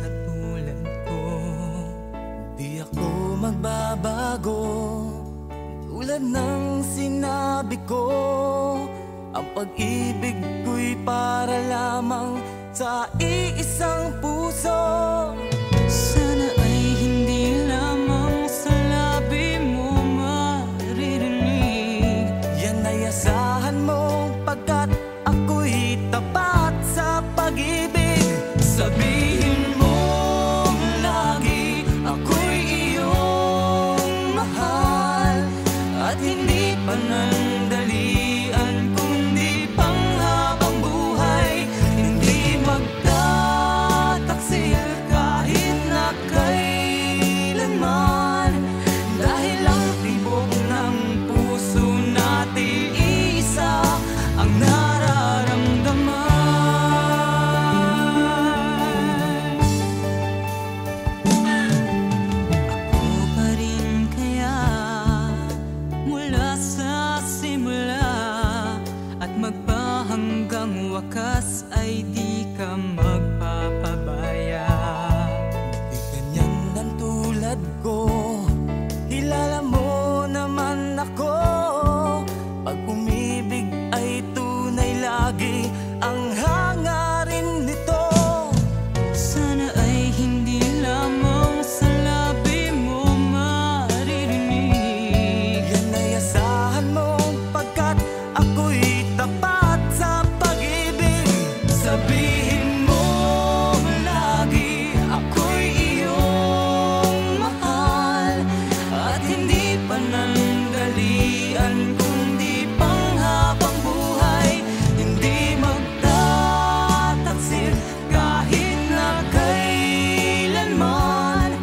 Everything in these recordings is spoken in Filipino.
katulad ko. Di ako magbabago, tulad ng sinabi ko. Ang pag-ibig ko'y para lamang sa iisang puso. Sana ay hindi lamang sa labi mo maririnig. Yan ay asahan mo, pagkat ako'y tapat sa pag-ibig. Sabihin mo lagi ako'y iyong mahal, at hindi panandalian kundi panghabang buhay. Hindi magtataksil kahit na kailanman, dahil ang tibok ng puso natin isa ang nararamdaman. Ako pa rin kaya mula sa simula, at magpahanggang wakas ay di ka magpapabaya. Di ganyan ang tulad ko, kilala mo naman ako. Pag umibig ay tunay lagi ang hangarin nito. Sana ay hindi lamang sa labi mo maririnig. Yan ay asahan mo, pagkat ako'y tapat sa pag-ibig. Sabihin mo lagi ako'y iyong mahal, at hindi panandalian kundi panghabang buhay. Hindi magtataksil kahit na kailanman,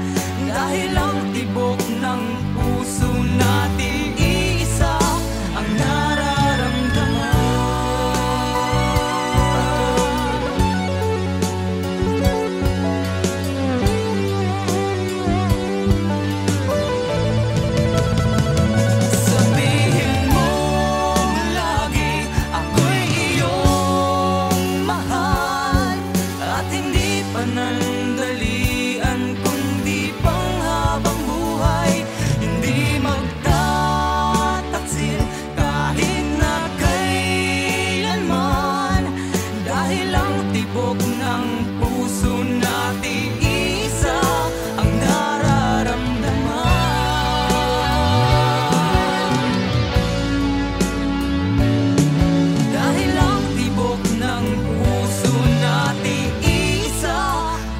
dahil ang tibok ng puso natin iisa ang nararamdaman. Sabihin mo lagi ako'y iyong mahal, at hindi panandalian kundi panghabang buhay. Hindi magtataksil kahit na kailanman, dahil ang tibok ng puso natin isa ang nararamdaman. Dahil ang tibok ng puso natin isa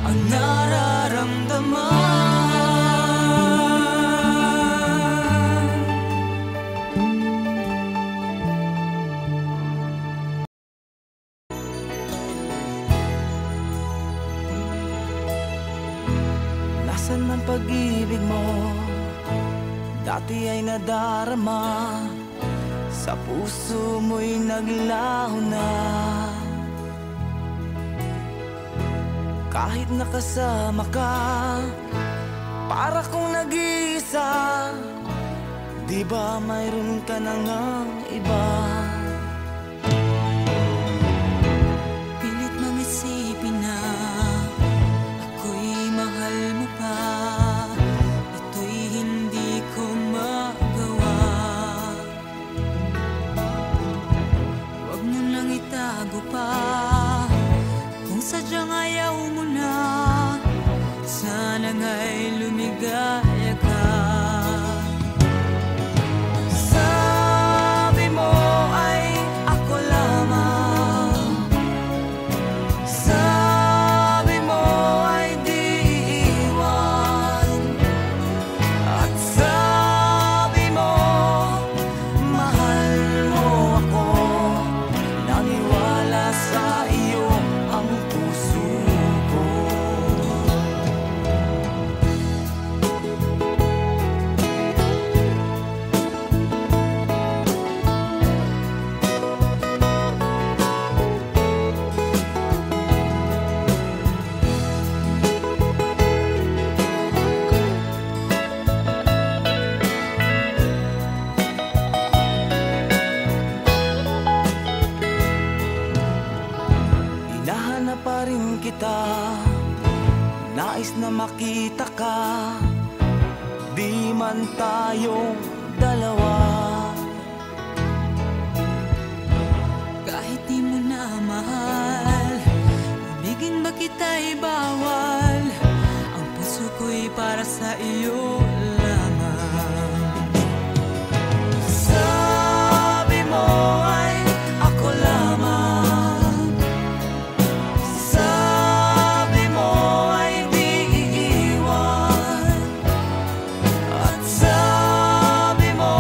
ang nararamdaman. Nasaan ang pag-ibig mo? Dati ay nadarama, sa puso mo'y naglaho na. Kahit nakasama ka, para kong nag-iisa. Di ba mayroon ka na ngang iba? Pilit mang isipin na ako'y mahal mo pa, ito'y hindi ko magawa. Huwag mo nang itago pa, kung sadyang ayaw mo na, sana nga'y lumigaya ka. Sabi mo ay nais na makita ka, di man tayong dalawa. Kahit di mo na mahal, ibigin ba kita'y bawal? Ang puso ko'y para sa iyo lamang. Sabi mo ay ako lamang, sabi mo ay di iiwan, at sabi mo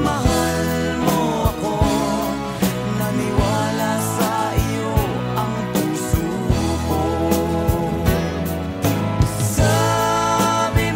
mahal mo ako. Naniwala sa iyo ang puso ko. Sabi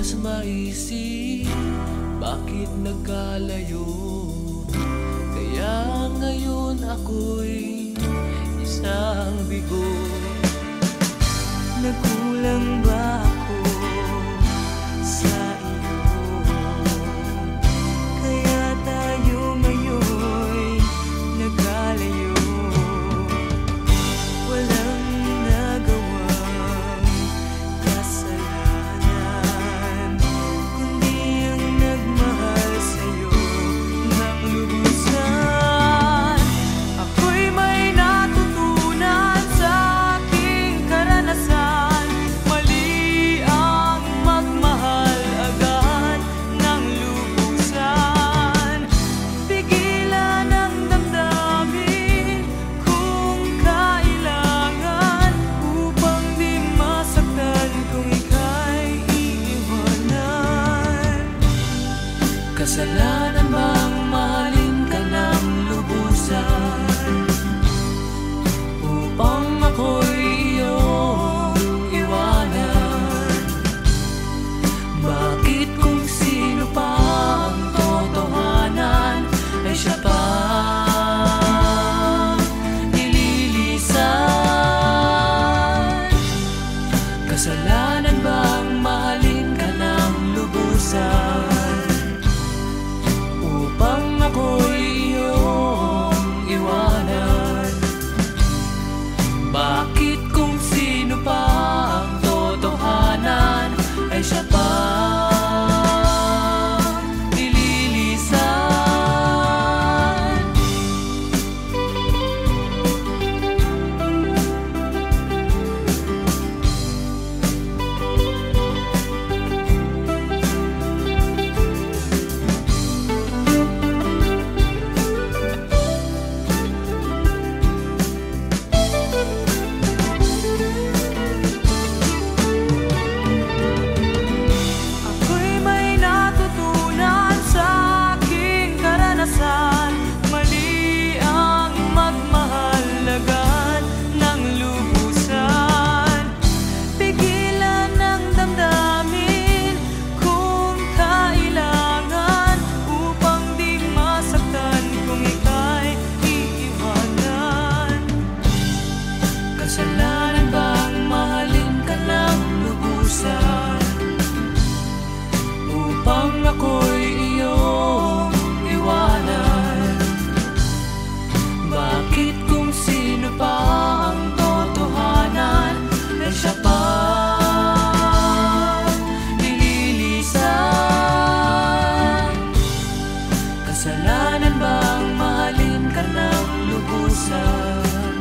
lubos maisip, bakit nagkalayo? Kaya ngayon ako'y isang bigo. Nagkulang ba ako sa iyo? Kaya tayo ngayon'y nagkalayo. Walang nagawang kasalanan, kundi ang nagmahal sa'yo ng lubusan. Ako'y may natutunan sa aking karanasan. Mali ang magmahal agad ng lubusan. Pigilan ang damdamin kung kailangan, upang di masaktan kung ika'y iiwanan. Kasalanan bang mahalin ka ng lubusan, upang ako'y iyong iwanan? Bakit kung sino pa ang totohanan ay siya pa nililisan? Kasalanan bang mahalin ka ng lubusan, upang ako'y iyong iwanan? Bakit kung sino pa ang totohanan ay siya pa nililisan? Ako'y may natutunan sa aking karanasan. Mali ang magmahal agad ng lubusan. Pigilan ang damdamin kung kailangan, upang di masaktan kung ika'y iiwanan. Kasalanan bang mahalin ka ng lubusan, upang ako'y iyong iwanan? Bakit kung sino pa ang totohanan ay siya pa nililisan? Kasalanan bang mahalin ka ng lubusan,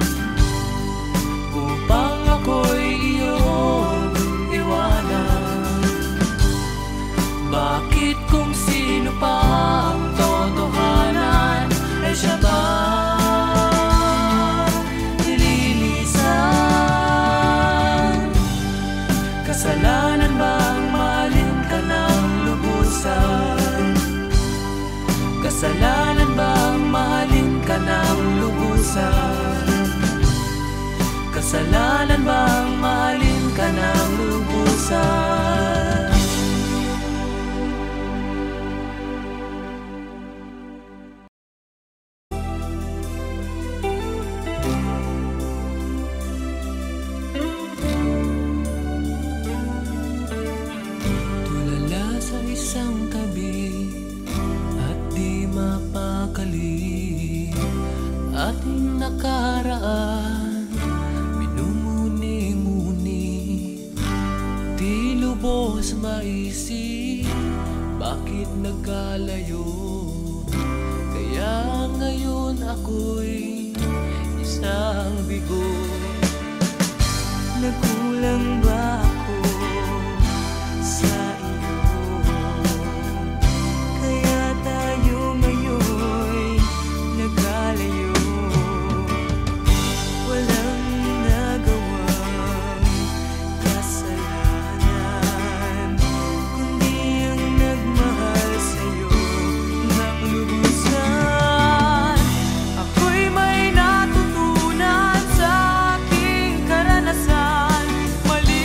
upang ako'y iyong iwanan? Bakit kung sino pa ang totohanan ay siya ba nililisan? Kasalanan bang mahalin ka ng lubusan? Kasalanan bang mahalin ka ng lubusan? Kasalanan bang mahalin ka ng lubusan? Tulala sa isang tabi at di mapakali, ating nakaraan minumuni-muni. Di lubos maisip, bakit nagkalayo? Kaya ngayon ako'y isang bigo. Nagkulang ba ako sa iyo? Kaya tayo ngayon'y nagkalayo. Walang nagawang kasalanan, kundi ang nagmahal sa'yo ng lubusan. Ako'y may natutunan sa aking karanasan. Mali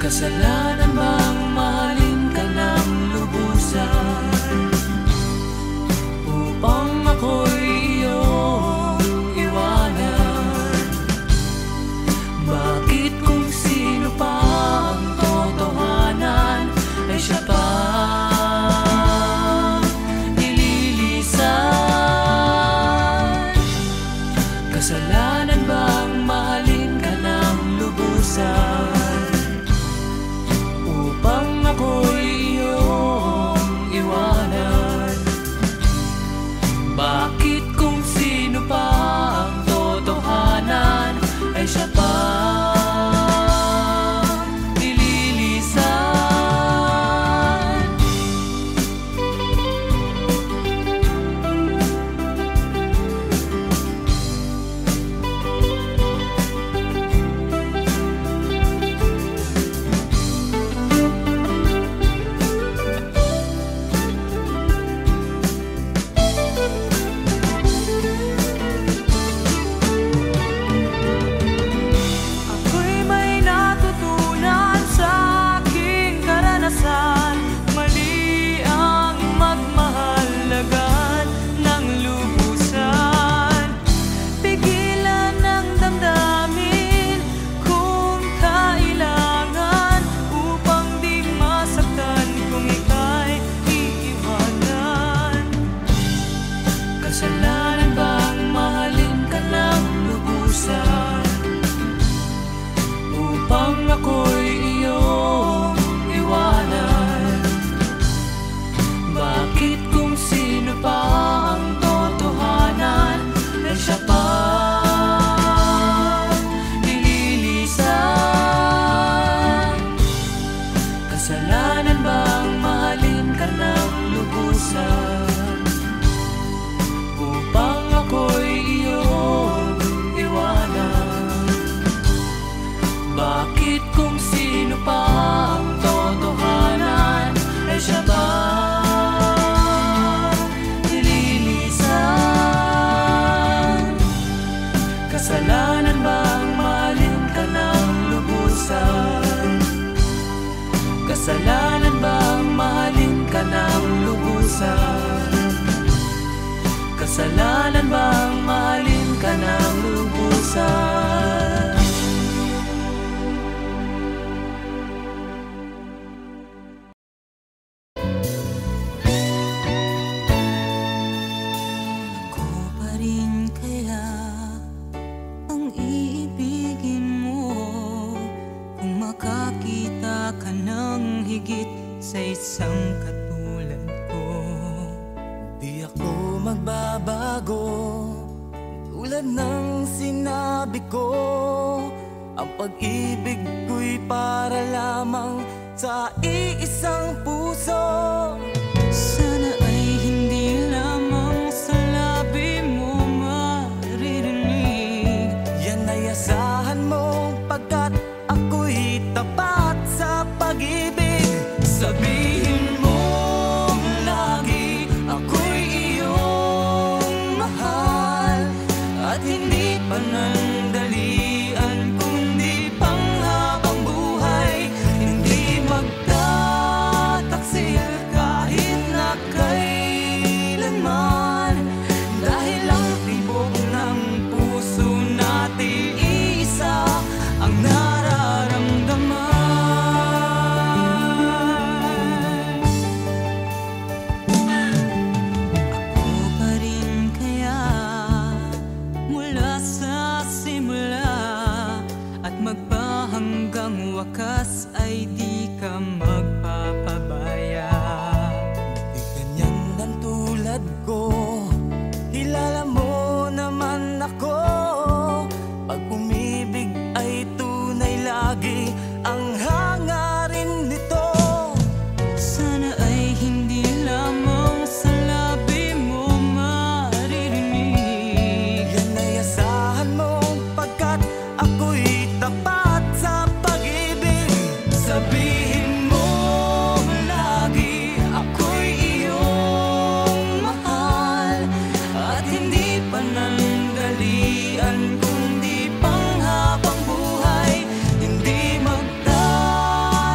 Kasalanan bang mahalin ka ng lubusan upang ako'y iyong iwanan? Bakit kung sino pa ang totohanan ay siya pa nililisan? Kasalanan bang mahalin ka ng lubusan upang ako'y iyong iwanan? Bakit kung sino pa ang totohanan ay siya pa nililisan? Ako'y may natutunan sa aking karanasan. Mali ang magmahalagan ng lubusan. Pigilan ang damdamin kung kailangan upang di masaktan kung ika'y iiwanan. Kasalanan bang mahalin ka ng lubusan upang ako'y iyong iwanan? Bakit kung sino pa ang totohanan ay siya pa nililisan? Kasalanan bang mahalin ka ng lubusan upang ako'y iyong iwanan? Bakit kung sino pa ang totohanan ay siya ba nililisan? Kasalanan bang mahalin ka ng lubusan? Kasalanan bang mahalin ka ng lubusan? Kasalanan bang mahalin ka ng lubusan? Ako pa rin kaya ang iibigin mo kung makakita ka ng higit sa isang katulad ko? Di ako magbabago, tulad ng sinabi ko. Ang pag-ibig ko'y para lamang sa iisang puso. Sana ay hindi lamang sa labi mo maririnig. Yan ay asahan mo, pagkat ako'y tapat sa pag-ibig. Sabihin mo lagi, ako'y iyong mahal, at hindi panandalian kundi panghabang buhay. Hindi magtataksil kahit na kailanman, dahil ang tibok ng puso natin isa ang nararamdaman. Ako pa rin kaya mula sa simula at magpa hanggang wakas ay di ka magpapabaya. Di ganyan ang tulad ko, kilala mo naman ako. Pag umibig ay tunay lagi ang hangarin nito. Sana ay hindi lamang sa labi mo maririnig. Yan ay asahan mo, pagkat ako'y tapat sa pag-ibig. Sabihin mo lagi, ako'y iyong mahal, at hindi panandalian kundi panghabang buhay. Hindi magtataksil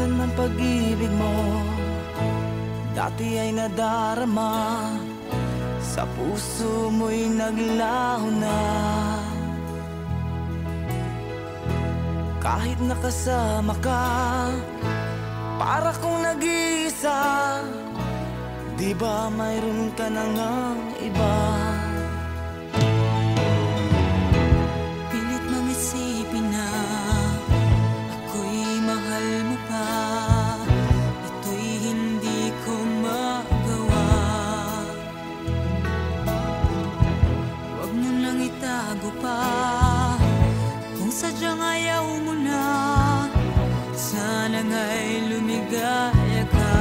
Asan ang pag-ibig mo? Dati ay nadarama, sa puso mo'y naglaho na. Kahit nakasama ka, para kong nag-iisa. Di ba mayroon ka na ngang iba? Pilit mang isipin na ako'y mahal mo pa. Ito'y hindi ko magawa. Huwag mo nang itago pa kung sadyang ayaw mo na. Sana nga'y lumigaya ka.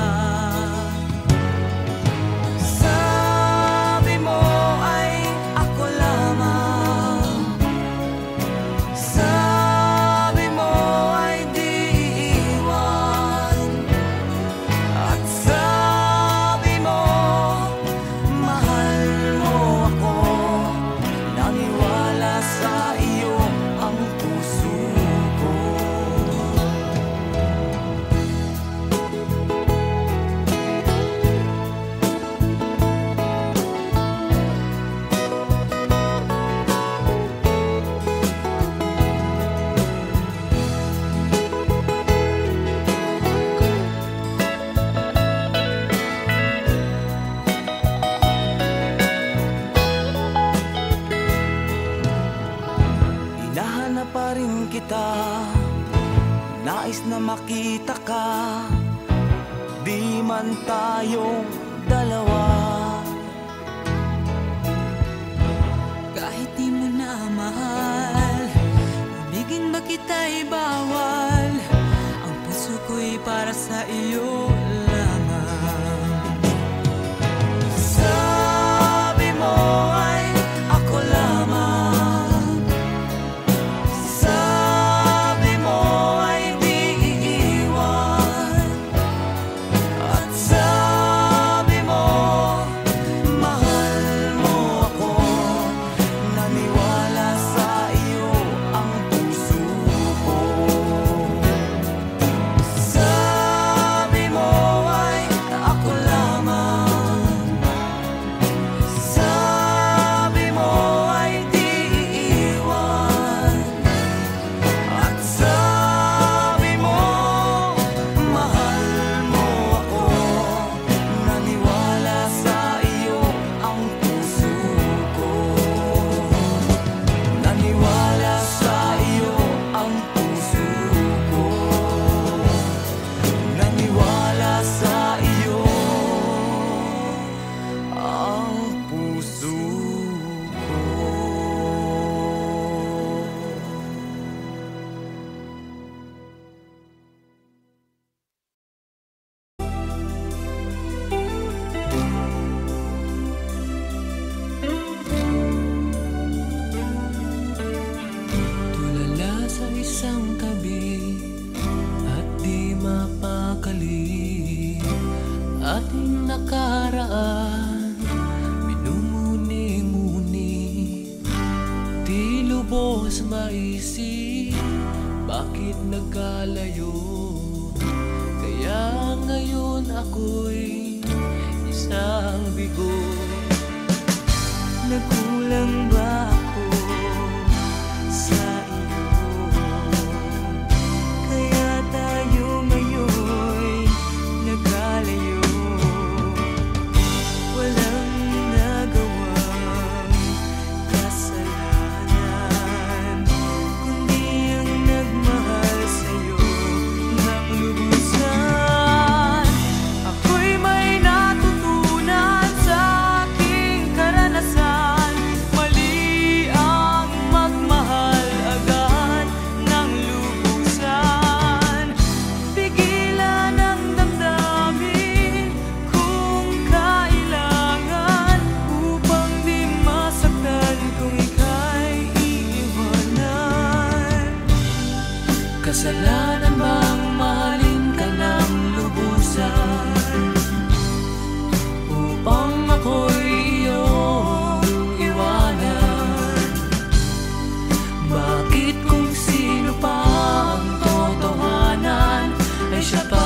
Sabi mo ay ako lamang. Sabi mo ay di iiwan. At sabi mo mahal mo ako. Naniwala sa iyo ang puso ko. Hinahanap pa rin kita, nais na makita ka. Di man tayong dalawa. Kahit di mo na mahal, ibigin ba kita'y bawal. Ang puso ko'y para sa iyo lamang. Sabi mo ay ako lamang. Sabi mo ay di iiwan. At sabi mo mahal mo ako. Naniwala sa iyo ang puso ko. Sabi mo ay ako lamang. Sabi mo ay di iiwan. At sabi mo mahal mo ako. Naniwala sa iyo ang puso ko. Naniwala sa iyo ang puso ko. Naniwala sa iyo ang puso ko. Tulala sa isang tabi at di mapakali. Ating nakaraan minumuni-muni. Di lubos maisip bakit nagkalayo. Kaya ngayon ako'y isang bigo. Nagkulang ba ako sa iyo? Kaya tayo ngayon'y nagkalayo. Walang nagawang kasalanan, kundi ang nagmahal sa'yo ng lubusan. Ako'y may natutunan sa aking karanasan. Mali ang magmahal agad ng lubusan. Pigilan ang damdamin kung kailangan, upang di masaktan kung ika'y iiwanan. Kasalanan bang mahalin ka ng lubusan upang ako'y iyong iwanan? Bakit kung sino pa ang totohanan ay siya pa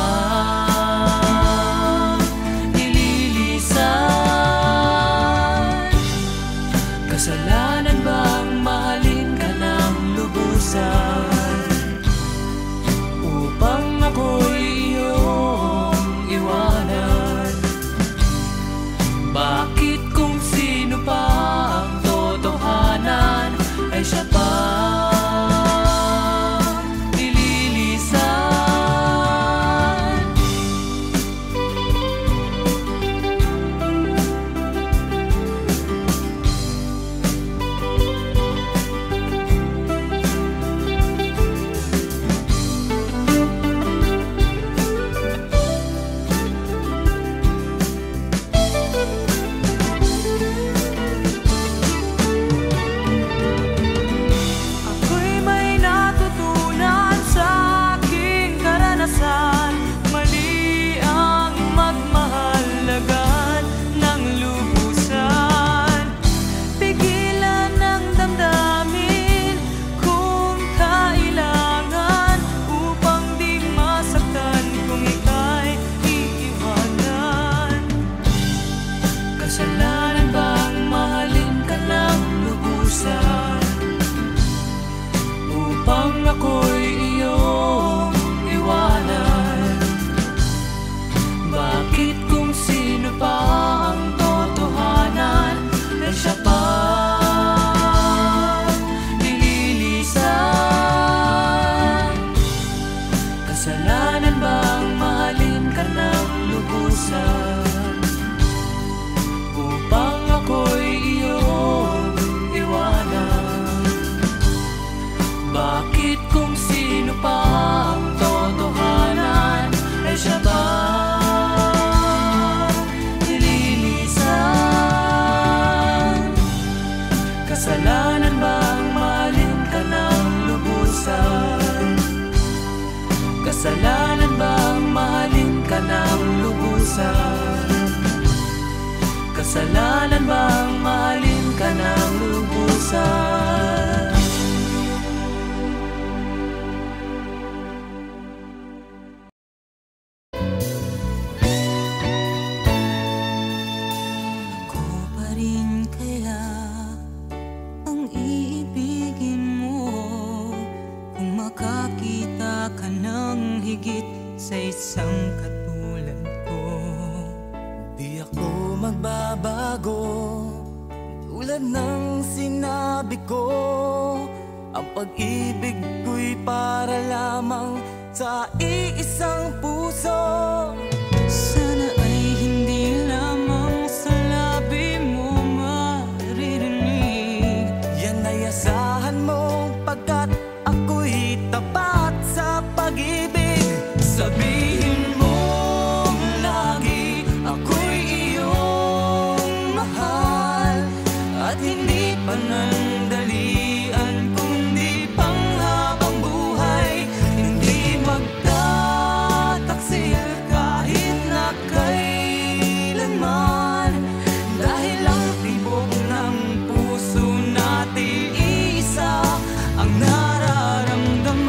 Kasalanan bang mahalin ka ng lubusan? Kasalanan bang mahalin ka ng lubusan? Ako pa rin kaya ang iibigin mo kung makakita ka ng higit sa isang katulad ko? Di ako magbabago, tulad ng sinabi ko. Ang pag-ibig ko'y para lamang sa iisang puso. Sana ay hindi lamang sa labi mo maririnig. Yan ay asahan mo, pagkat ako'y tapat sa pag-ibig. Sabihin mo lagi ako'y iyong mahal, at hindi panandalian kundi panghabang buhay. Hindi magtataksil kahit na kailanman, dahil ang tibok ng puso natin isa ang nararamdaman.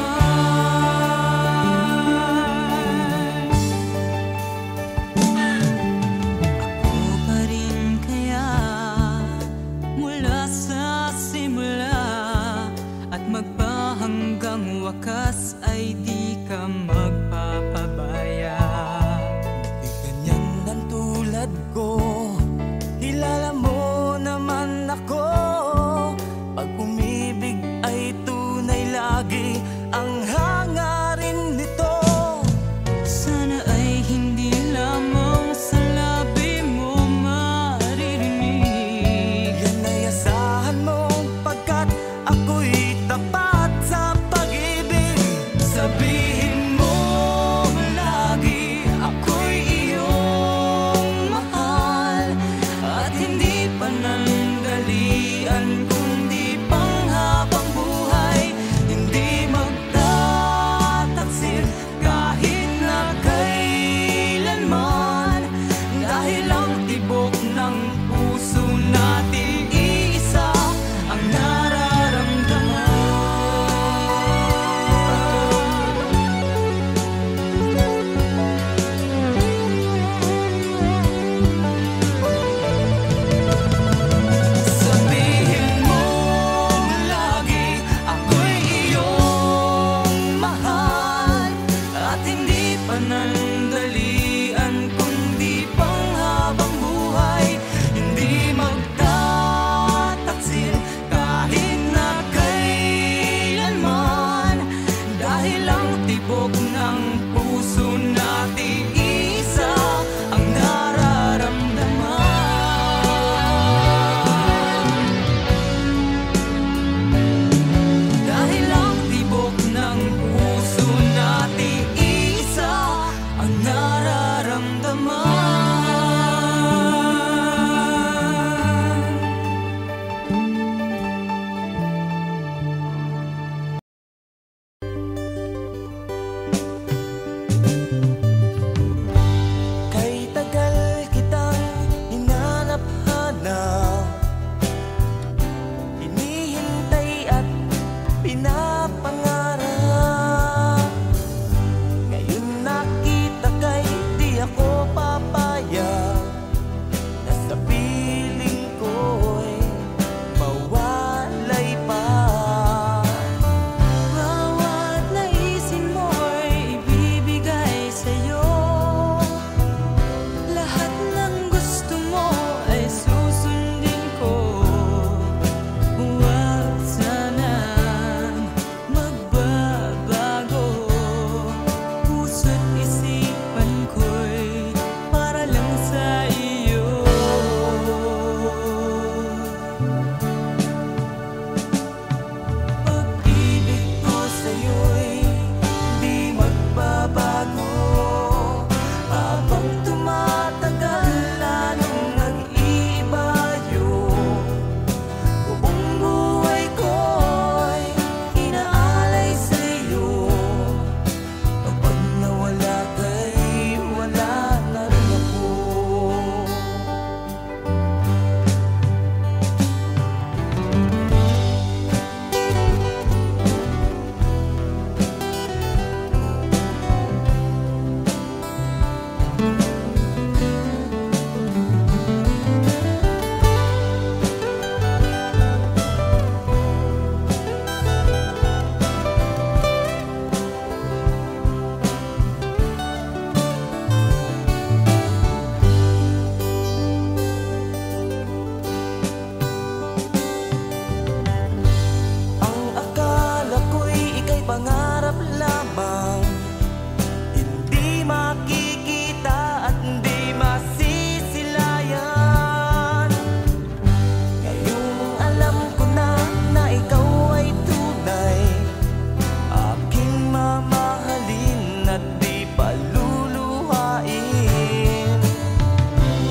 paluluhain.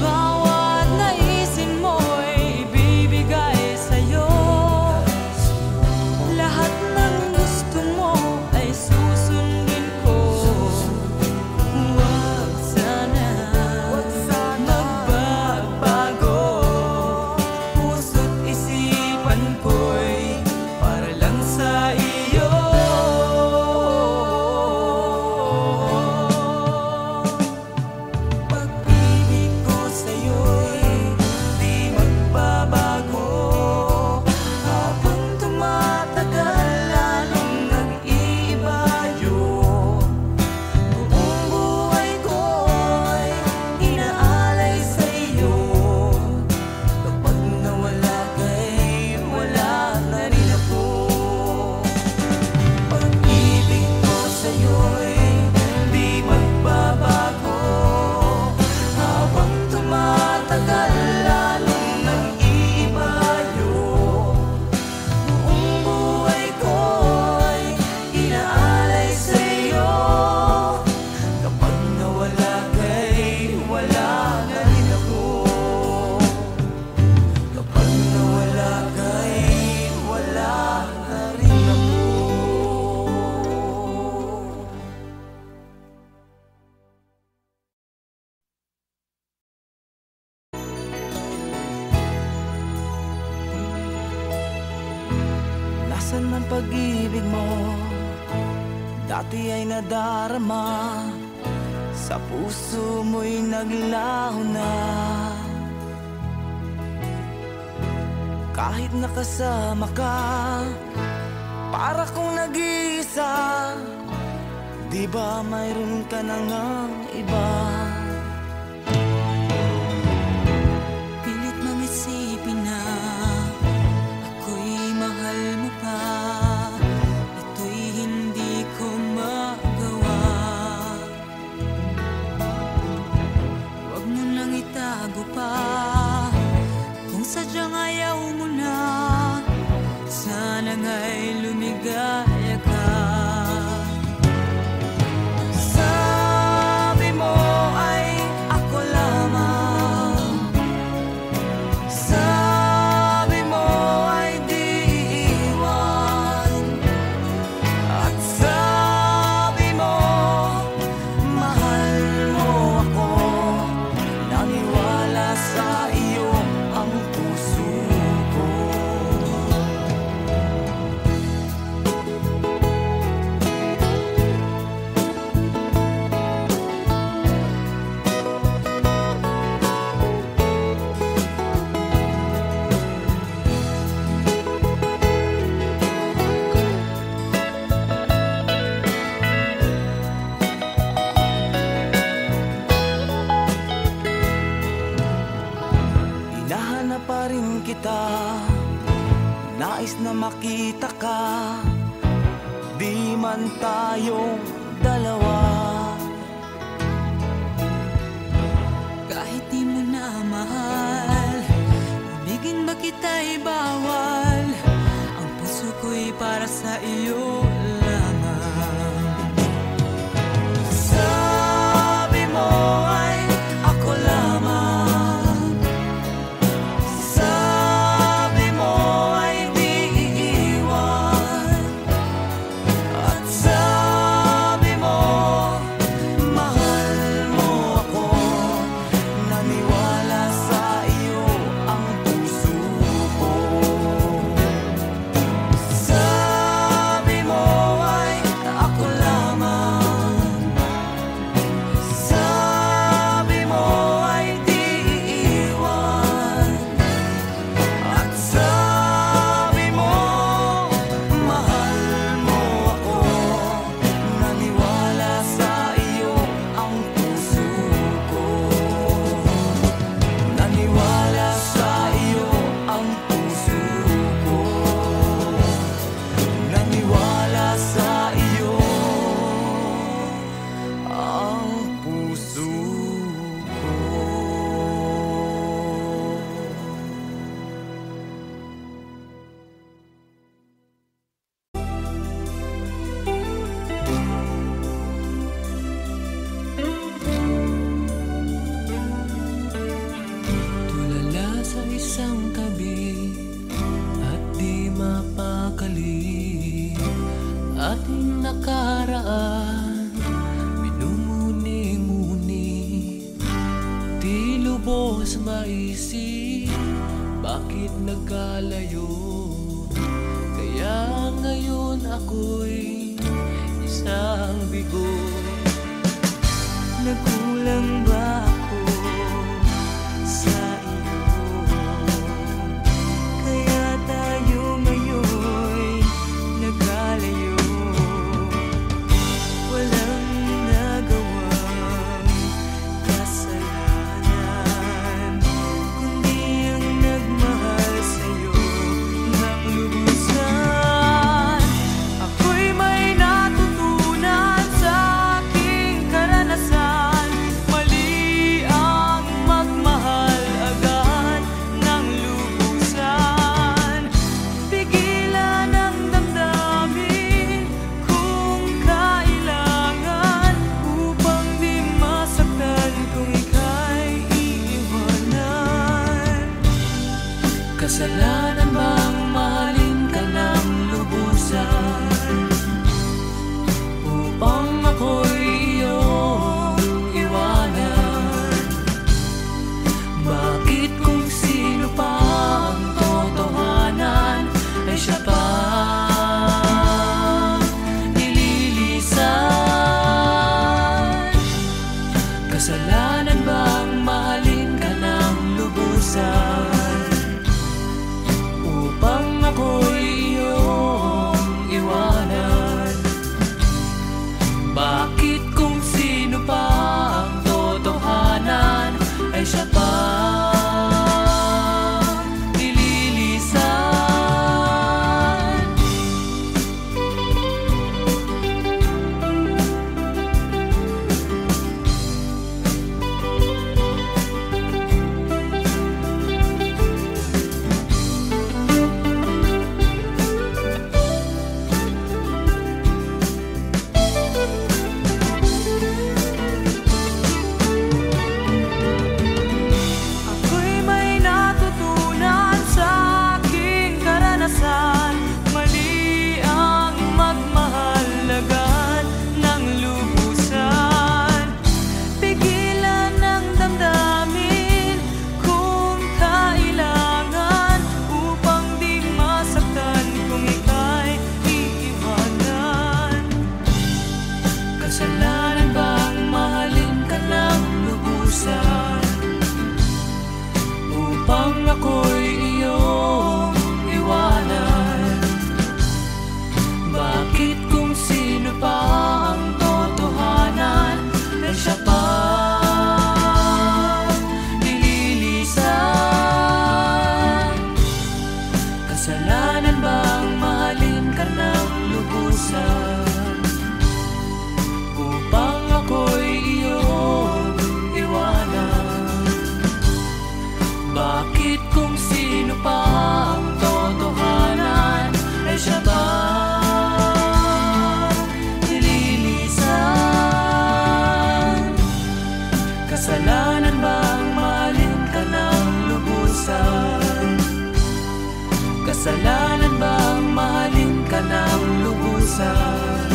Bawat naisin mo'y ibibigay sa'yo. Lahat ng gusto mo ay susundin ko. Huwag sana magbabago. Puso't isipan ko'y para lang sa iyo. Pag-ibig ko sa'yo'y di magbabago. Habang tumatagal lalong nag-iiba yun. Buong buhay ko'y inaalay sa'yo. Kapag nawala ka'y wala na rin ako. Pag-ibig ko sa'yo'y di magbabago. Habang tumatagal lalong nag-iiba yun. Buong buhay ko'y inaalay sa'yo. Kapag nawala ka'y wala na rin ako. Kapag nawala ka'y wala na rin ako. Nasaan ang pag-ibig mo? Dati ay nadarama. Sa puso mo'y naglaho na. Kahit nakasama ka, para kong nag-iisa. Di ba mayroon ka na ngang iba? Pilit mang isipin na ako'y mahal mo pa. Ito'y hindi ko magawa. Huwag mo nang itago pa. Kung sadyang ayaw mo na, sana nga'y lumigaya ka. Sabi mo ay ako lamang. Sabi mo ay di iiwan. At sabi mo mahal mo ako. Naniwala sa iyo ang puso ko. Hinahanap pa rin kita, nais na makita ka. Di man tayong dalawa. Kahit di mo na mahal, ibigin ba kita'y bawal? Ang puso ko'y para sa iyo lamang. Sabi mo ay ako lamang. Sabi mo ay di iiwan. At sabi mas maisip, bakit nagkalayo? Kaya ngayon ako'y isang bigo. Nagkulang ba ako sa iyo? Kaya tayo ngayon'y nagkalayo. Walang nagawang kasalanan, kundi ang nagmahal sa'yo ng lubusan. Ako'y may natutunan sa aking karanasan. Mali ang magmahal agad ng lubusan. Pigilan ang damdamin kung kailangan, upang di masaktan kung ika'y iiwanan. Kasalanan bang mahalin ka ng lubusan, upang ako'y iyong iwanan? Bakit kung sino pa ang totohanan ay siya pa nililisan? Kasalanan bang mahalin ka ng lubusan, upang ako'y iyong iwanan? Bakit kung sino pa ang totohanan ay siya pa nililisan? Ako'y may natutunan sa aking karanasan. Mali ang magmahal agad ng lubusan. Pigilan ang damdamin kung kailangan, upang di masaktan kung ika'y iiwanan. Kasalanan bang mahalin ka ng lubusan, upang ako'y iyong iwanan? Bakit kung sino pa ang totohanan ay siya pa nililisan? Kasalanan bang mahalin ka ng lubusan, upang ako'y iyong iwanan? Bakit kung sino pa ang totohanan ay siya pa nililisan? Kasalanan bang mahalin ka ng lubusan? Kasalanan bang mahalin ka ng lubusan?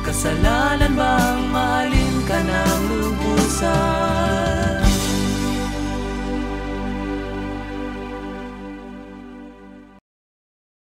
Kasalanan bang mahalin ka ng lubusan?